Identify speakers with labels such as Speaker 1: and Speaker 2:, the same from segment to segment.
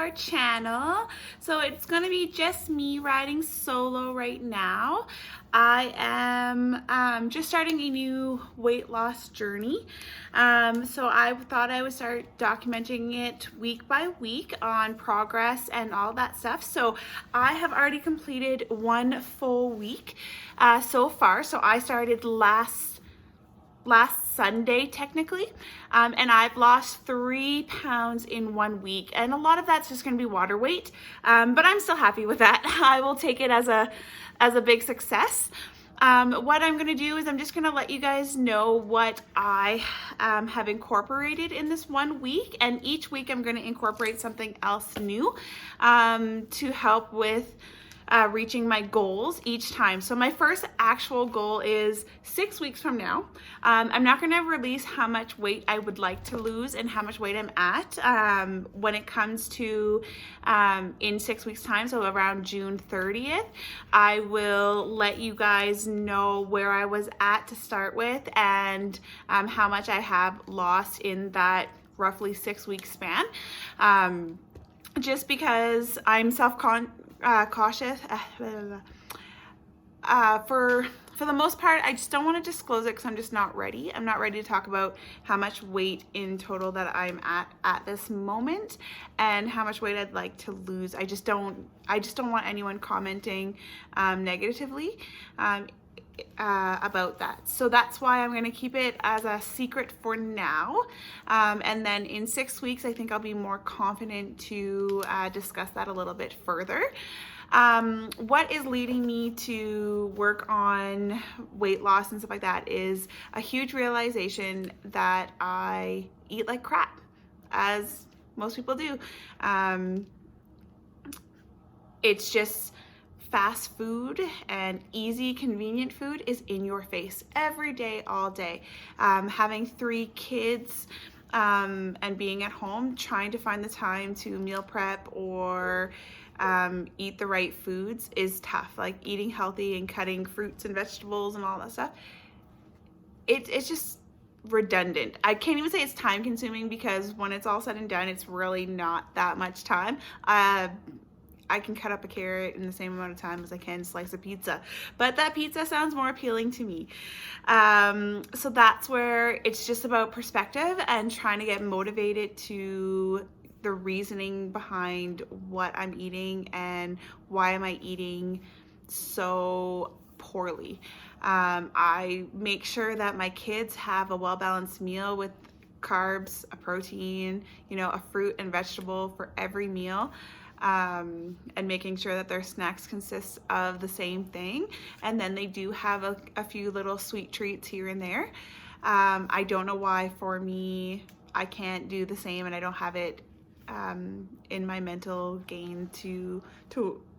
Speaker 1: our channel. So it's going to be just me riding solo right now. I am just starting a new weight loss journey. So I thought I would start documenting it week by week on progress and all that stuff. So I have already completed 1 full week so far. So I started last Sunday technically, and I've lost 3 pounds in 1 week, and a lot of that's just going to be water weight, but I'm still happy with that. I will take it as a big success. What I'm going to do is I'm just going to let you guys know what I have incorporated in this 1 week, and each week I'm going to incorporate something else new to help with reaching my goals each time. So my first actual goal is 6 weeks from now. I'm not going to release how much weight I would like to lose and how much weight I'm at when it comes to in 6 weeks time, so around June 30th. I will let you guys know where I was at to start with and how much I have lost in that roughly 6 week span. Just because I'm cautious. For the most part, I just don't want to disclose it because I'm just not ready. I'm not ready to talk about how much weight in total that I'm at this moment and how much weight I'd like to lose. I just don't want anyone commenting negatively about that. So that's why I'm going to keep it as a secret for now. And then in 6 weeks, I think I'll be more confident to discuss that a little bit further. What is leading me to work on weight loss and stuff like that is a huge realization that I eat like crap, as most people do. It's just fast food and easy, convenient food is in your face every day, all day. Having 3 kids and being at home, trying to find the time to meal prep or eat the right foods is tough. Like eating healthy and cutting fruits and vegetables and all that stuff. It's just redundant. I can't even say it's time consuming because when it's all said and done, it's really not that much time. I can cut up a carrot in the same amount of time as I can slice a pizza, but that pizza sounds more appealing to me. So that's where it's just about perspective and trying to get motivated to the reasoning behind what I'm eating and why am I eating so poorly. I make sure that my kids have a well-balanced meal with carbs, a protein, a fruit and vegetable for every meal. And making sure that their snacks consist of the same thing. And then they do have a few little sweet treats here and there. I don't know why for me, I can't do the same and I don't have it in my mental gain to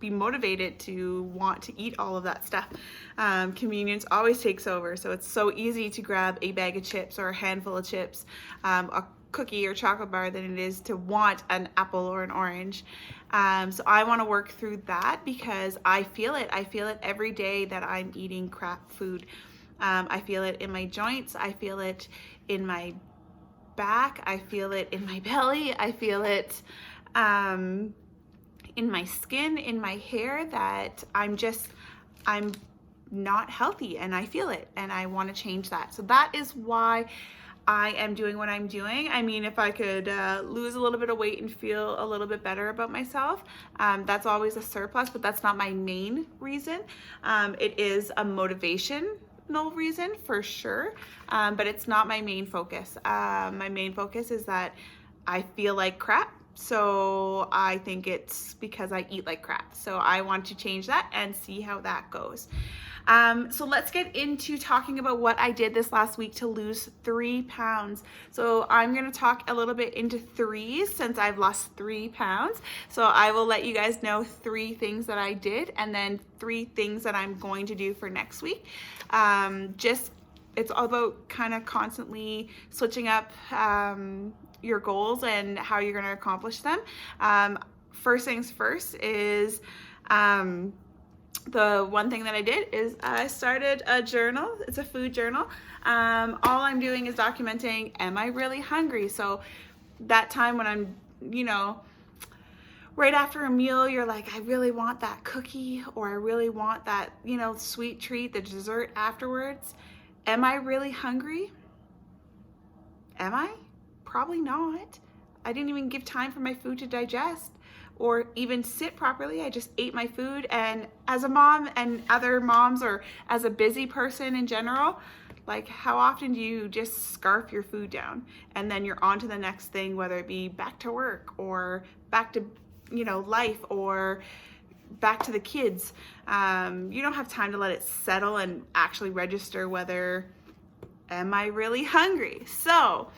Speaker 1: be motivated to want to eat all of that stuff. Convenience always takes over. So it's so easy to grab a bag of chips or a handful of chips, a cookie or chocolate bar than it is to want an apple or an orange. So I want to work through that because I feel it every day that I'm eating crap food. I feel it in my joints, I feel it in my back, I feel it in my belly, I feel it in my skin, in my hair, that I'm not healthy and I feel it and I want to change that. So that is why I am doing what I'm doing. I mean, if I could lose a little bit of weight and feel a little bit better about myself, that's always a surplus, but that's not my main reason. It is a motivational reason for sure, but it's not my main focus. My main focus is that I feel like crap. So I think it's because I eat like crap. So I want to change that and see how that goes. So let's get into talking about what I did this last week to lose 3 pounds. So I'm going to talk a little bit into threes since I've lost 3 pounds. So I will let you guys know 3 things that I did and then 3 things that I'm going to do for next week. It's all about kind of constantly switching up your goals and how you're going to accomplish them. First things first is the one thing that I did is I started a journal. It's a food journal. All I'm doing is documenting, am I really hungry? So that time when I'm, right after a meal, you're like, I really want that cookie, or I really want that, sweet treat, the dessert afterwards. Am I really hungry? Am I? Probably not. I didn't even give time for my food to digest or even sit properly. I just ate my food. And as a mom and other moms, or as a busy person in general, like, how often do you just scarf your food down and then you're on to the next thing, whether it be back to work or back to, life, or back to the kids. You don't have time to let it settle and actually register whether, am I really hungry? So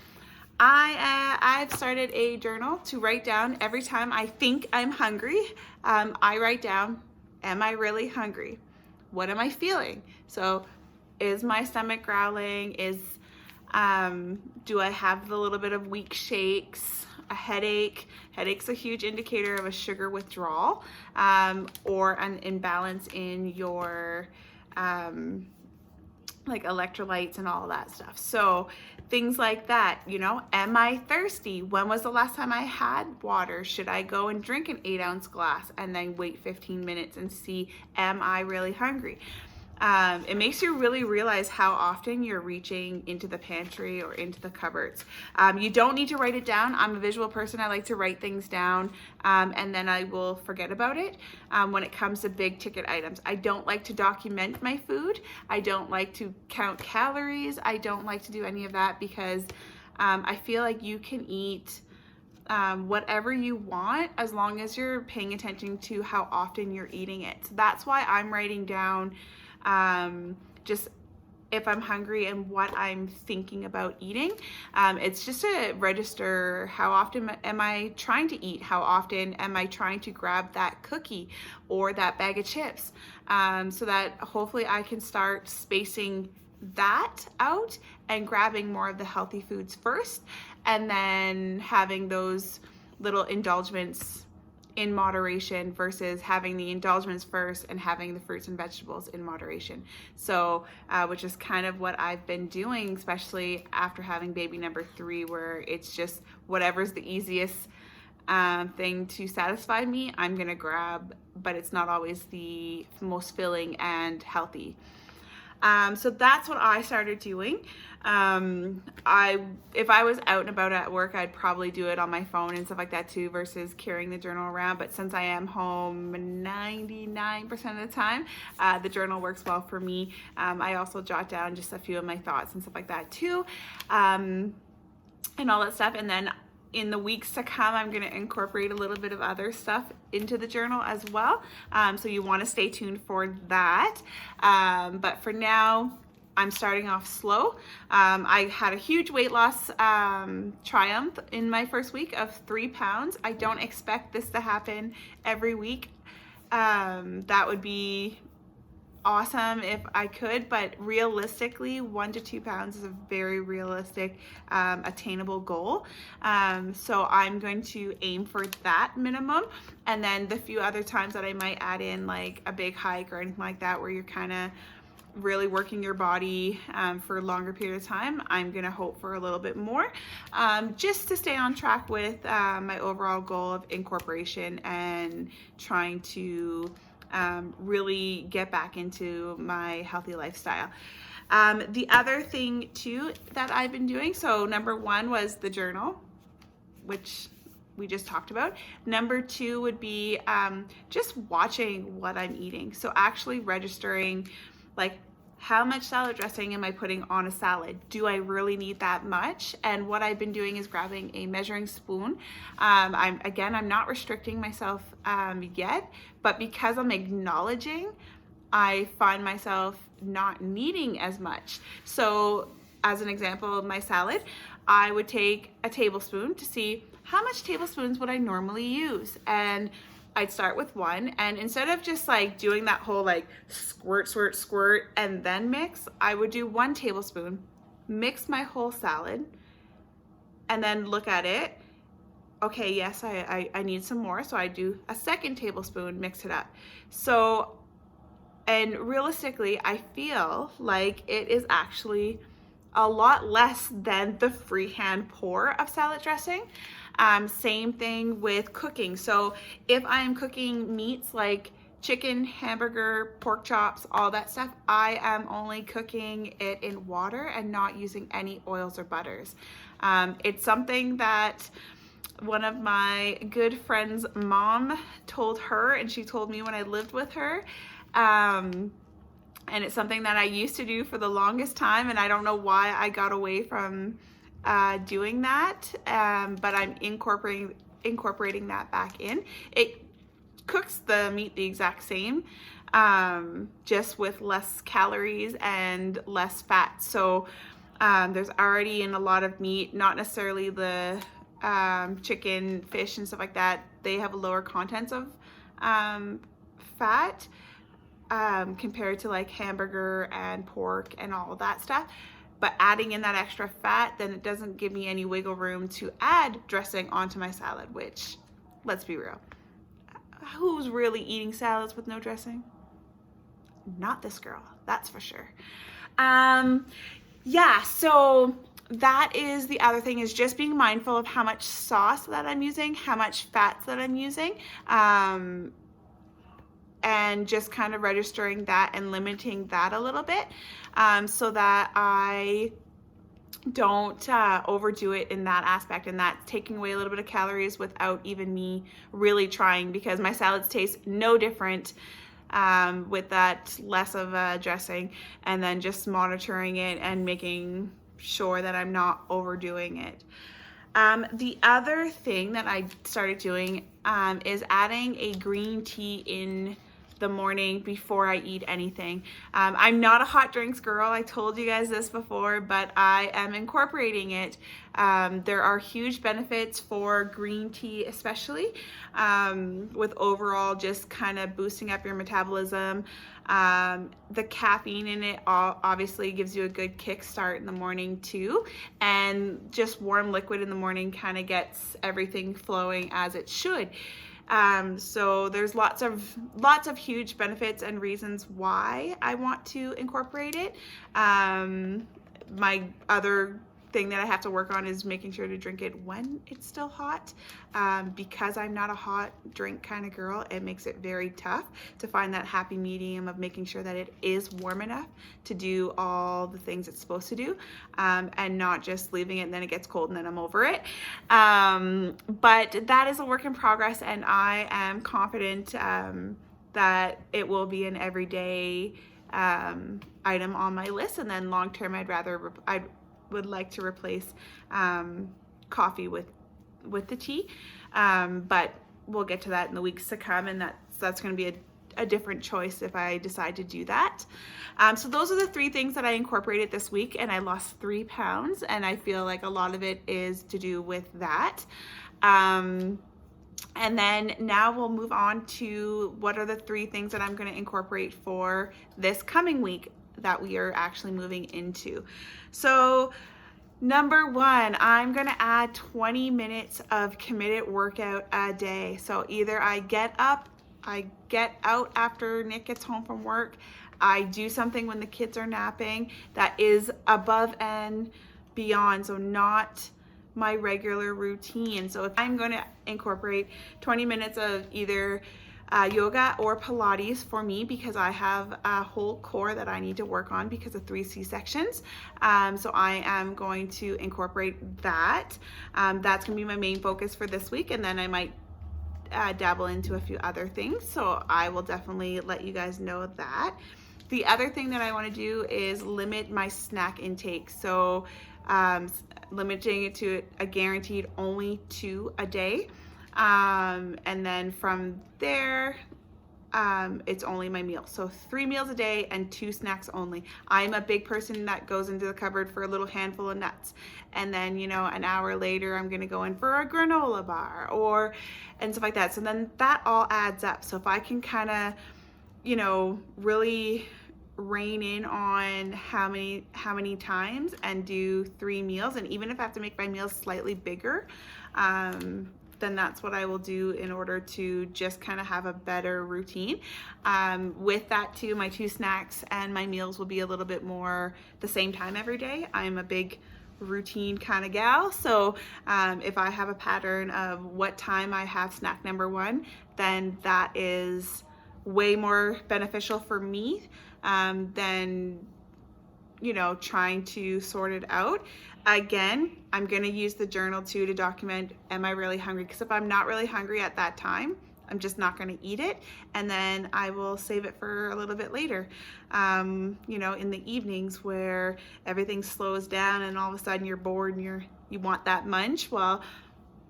Speaker 1: I've started a journal to write down every time I think I'm hungry. I write down, am I really hungry? What am I feeling? So is my stomach growling? Do I have the little bit of weak shakes, a headache? Headache's a huge indicator of a sugar withdrawal, or an imbalance in your like electrolytes and all of that stuff. So things like that, am I thirsty? When was the last time I had water? Should I go and drink an 8-ounce glass and then wait 15 minutes and see, am I really hungry? It makes you really realize how often you're reaching into the pantry or into the cupboards. You don't need to write it down. I'm a visual person. I like to write things down, and then I will forget about it when it comes to big ticket items. I don't like to document my food. I don't like to count calories. I don't like to do any of that because I feel like you can eat whatever you want as long as you're paying attention to how often you're eating it. So that's why I'm writing down just if I'm hungry and what I'm thinking about eating. It's just to register how often am I trying to eat? How often am I trying to grab that cookie or that bag of chips? So that hopefully I can start spacing that out and grabbing more of the healthy foods first, and then having those little indulgements in moderation versus having the indulgements first and having the fruits and vegetables in moderation. So, which is kind of what I've been doing, especially after having baby number 3, where it's just whatever's the easiest thing to satisfy me, I'm gonna grab, but it's not always the most filling and healthy. So that's what I started doing. If I was out and about at work, I'd probably do it on my phone and stuff like that too, versus carrying the journal around. But since I am home 99% of the time, the journal works well for me. I also jot down just a few of my thoughts and stuff like that too, and all that stuff. And then in the weeks to come, I'm going to incorporate a little bit of other stuff into the journal as well. So you want to stay tuned for that. But for now, I'm starting off slow. I had a huge weight loss triumph in my first week of 3 pounds. I don't expect this to happen every week. That would be awesome if I could, but realistically 1 to 2 pounds is a very realistic attainable goal. So I'm going to aim for that minimum, and then the few other times that I might add in like a big hike or anything like that where you're kind of really working your body for a longer period of time, I'm gonna hope for a little bit more, just to stay on track with my overall goal of incorporation and trying to really get back into my healthy lifestyle. The other thing too that I've been doing, so number 1 was the journal, which we just talked about. Number 2 would be just watching what I'm eating. So actually registering, like, how much salad dressing am I putting on a salad? Do I really need that much? And what I've been doing is grabbing a measuring spoon. I'm not restricting myself yet, but because I'm acknowledging, I find myself not needing as much. So as an example of my salad, I would take a tablespoon to see how much tablespoons would I normally use. And I'd start with 1, and instead of just like doing that whole like squirt, squirt, squirt, and then mix, I would do 1 tablespoon, mix my whole salad, and then look at it. Okay, yes, I need some more, so I do a 2nd tablespoon, mix it up. So, and realistically, I feel like it is actually a lot less than the freehand pour of salad dressing. Same thing with cooking. So if I am cooking meats like chicken, hamburger, pork chops, all that stuff, I am only cooking it in water and not using any oils or butters. It's something that one of my good friend's mom told her, and she told me when I lived with her. And it's something that I used to do for the longest time, and I don't know why I got away from doing that, but I'm incorporating that back in. It cooks the meat the exact same, just with less calories and less fat. So there's already in a lot of meat, not necessarily the chicken, fish, and stuff like that. They have lower contents of fat compared to like hamburger and pork and all that stuff. But adding in that extra fat, then it doesn't give me any wiggle room to add dressing onto my salad, which, let's be real, who's really eating salads with no dressing? Not this girl, that's for sure. Yeah, so that is the other thing, is just being mindful of how much sauce that I'm using, how much fats that I'm using, and just kind of registering that and limiting that a little bit, so that I don't overdo it in that aspect, and that's taking away a little bit of calories without even me really trying, because my salads taste no different with that less of a dressing, and then just monitoring it and making sure that I'm not overdoing it. The other thing that I started doing is adding a green tea in the morning before I eat anything. I'm not a hot drinks girl, I told you guys this before, but I am incorporating it. There are huge benefits for green tea, especially with overall just kind of boosting up your metabolism. The caffeine in it obviously gives you a good kickstart in the morning too, and just warm liquid in the morning kind of gets everything flowing as it should. So there's lots of huge benefits and reasons why I want to incorporate it. My other thing that I have to work on is making sure to drink it when it's still hot. Because I'm not a hot drink kind of girl, it makes it very tough to find that happy medium of making sure that it is warm enough to do all the things it's supposed to do, and not just leaving it and then it gets cold and then I'm over it. But that is a work in progress, and I am confident that it will be an everyday item on my list, and then long term I would like to replace coffee with the tea, but we'll get to that in the weeks to come, and that's going to be a different choice if I decide to do that. So those are the 3 things that I incorporated this week, and I lost 3 pounds, and I feel like a lot of it is to do with that. And then now we'll move on to what are the 3 things that I'm going to incorporate for this coming week that we are actually moving into. So number 1, I'm gonna add 20 minutes of committed workout a day. So either I get out after Nick gets home from work, I do something when the kids are napping that is above and beyond, so not my regular routine. So if I'm going to incorporate 20 minutes of either yoga or Pilates for me, because I have a whole core that I need to work on because of 3 C-sections. So I am going to incorporate that. That's going to be my main focus for this week, and then I might dabble into a few other things. So I will definitely let you guys know that. The other thing that I want to do is limit my snack intake. So limiting it to a guaranteed only 2 a day. And then from there, it's only my meals. So 3 meals a day and 2 snacks only. I'm a big person that goes into the cupboard for a little handful of nuts. And then, you know, an hour later, I'm going to go in for a granola bar and stuff like that. So then that all adds up. So if I can kind of, you know, really rein in on how many times and do 3 meals, and even if I have to make my meals slightly bigger, then that's what I will do in order to just kind of have a better routine. With that too, my 2 snacks and my meals will be a little bit more the same time every day. I'm a big routine kind of gal. So if I have a pattern of what time I have snack number one, then that is way more beneficial for me than, you know, trying to sort it out. Again, I'm going to use the journal too to document, am I really hungry? Because if I'm not really hungry at that time, I'm just not going to eat it, and then I will save it for a little bit later. You know, in the evenings where everything slows down and all of a sudden you're bored and you want that munch. Well,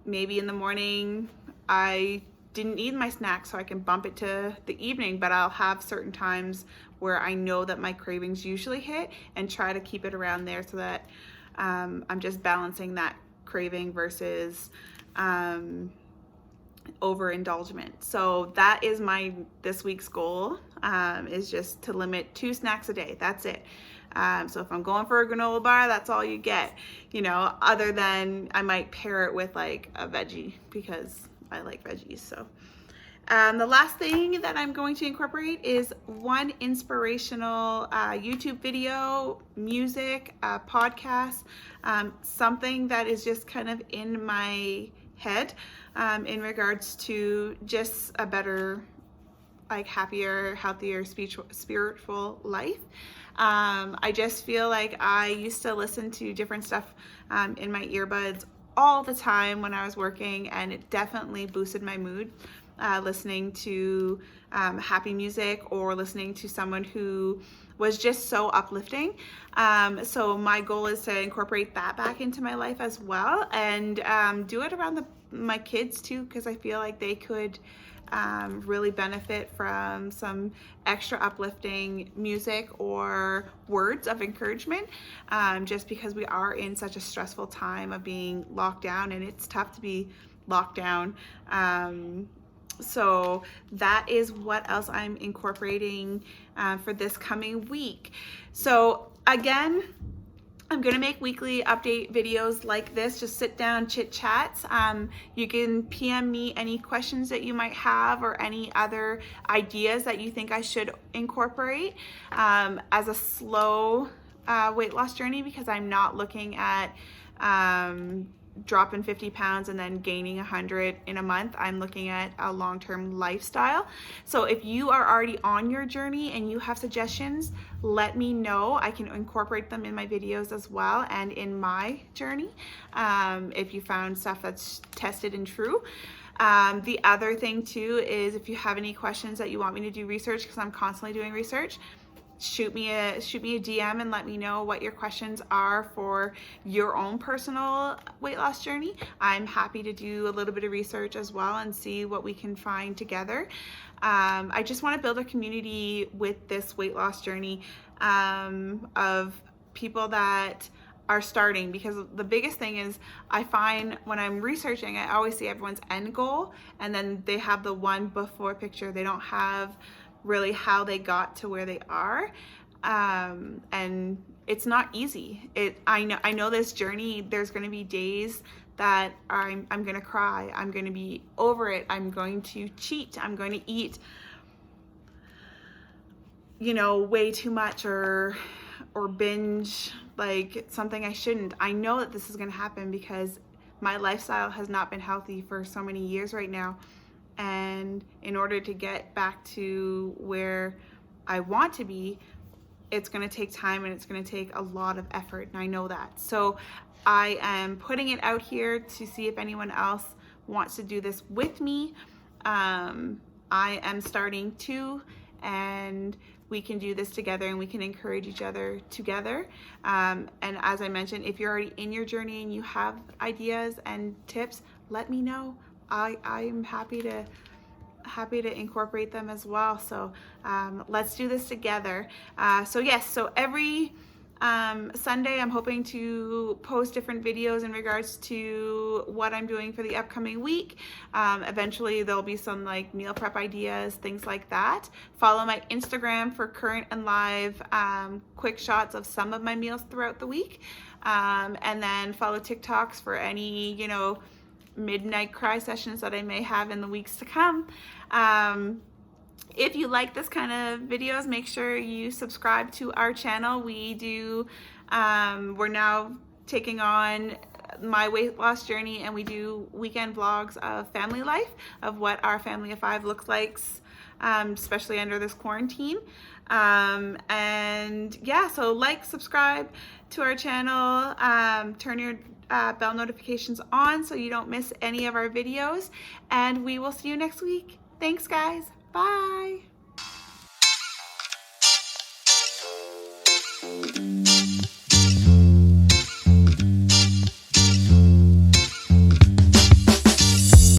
Speaker 1: maybe in the morning I didn't eat my snack, so I can bump it to the evening, but I'll have certain times where I know that my cravings usually hit and try to keep it around there so that I'm just balancing that craving versus overindulgence. So that is my this week's goal, is just to limit 2 snacks a day. That's it. So if I'm going for a granola bar, that's all you get, you know, other than I might pair it with like a veggie because I like veggies. So the last thing that I'm going to incorporate is one inspirational YouTube video, music, podcast, something that is just kind of in my head in regards to just a better, like happier, healthier, spiritual life. I just feel like I used to listen to different stuff in my earbuds all the time when I was working, and it definitely boosted my mood. Listening to happy music or listening to someone who was just so uplifting. So my goal is to incorporate that back into my life as well, and do it around my kids too, because I feel like they could really benefit from some extra uplifting music or words of encouragement, just because we are in such a stressful time of being locked down, and it's tough to be locked down. So that is what else I'm incorporating for this coming week. So again, I'm going to make weekly update videos like this, just sit down, chit chats. You can PM me any questions that you might have or any other ideas that you think I should incorporate as a slow weight loss journey, because I'm not looking at dropping 50 pounds and then gaining 100 in a month. I'm looking at a long-term lifestyle. So if you are already on your journey and you have suggestions, let me know. I can incorporate them in my videos as well and in my journey, if you found stuff that's tested and true. The other thing too is if you have any questions that you want me to do research, because I'm constantly doing research, shoot me a DM and let me know what your questions are for your own personal weight loss journey. I'm happy to do a little bit of research as well and see what we can find together. I just want to build a community with this weight loss journey of people that are starting, because the biggest thing is I find when I'm researching, I always see everyone's end goal and then they have the one before picture. They don't have really how they got to where they are, and it's not easy. I know this journey, there's going to be days that I'm going to cry, I'm going to be over it, I'm going to cheat, I'm going to eat, you know, way too much or binge like something I shouldn't. I know that this is going to happen because my lifestyle has not been healthy for so many years right now. And in order to get back to where I want to be, it's going to take time and it's going to take a lot of effort, and I know that. So I am putting it out here to see if anyone else wants to do this with me. I am starting too, and we can do this together and we can encourage each other together. And as I mentioned, if you're already in your journey and you have ideas and tips, let me know. I'm happy to incorporate them as well. So let's do this together. So yes, so every Sunday I'm hoping to post different videos in regards to what I'm doing for the upcoming week. Eventually there'll be some like meal prep ideas, things like that. Follow my Instagram for current and live quick shots of some of my meals throughout the week. And then follow TikToks for any, you know, midnight cry sessions that I may have in the weeks to come. If you like this kind of videos, make sure you subscribe to our channel. We do, we're now taking on my weight loss journey, and we do weekend vlogs of family life, of what our family of 5 looks like, especially under this quarantine. And yeah, so like, subscribe to our channel, turn your bell notifications on so you don't miss any of our videos, and we will see you next week. Thanks guys, bye.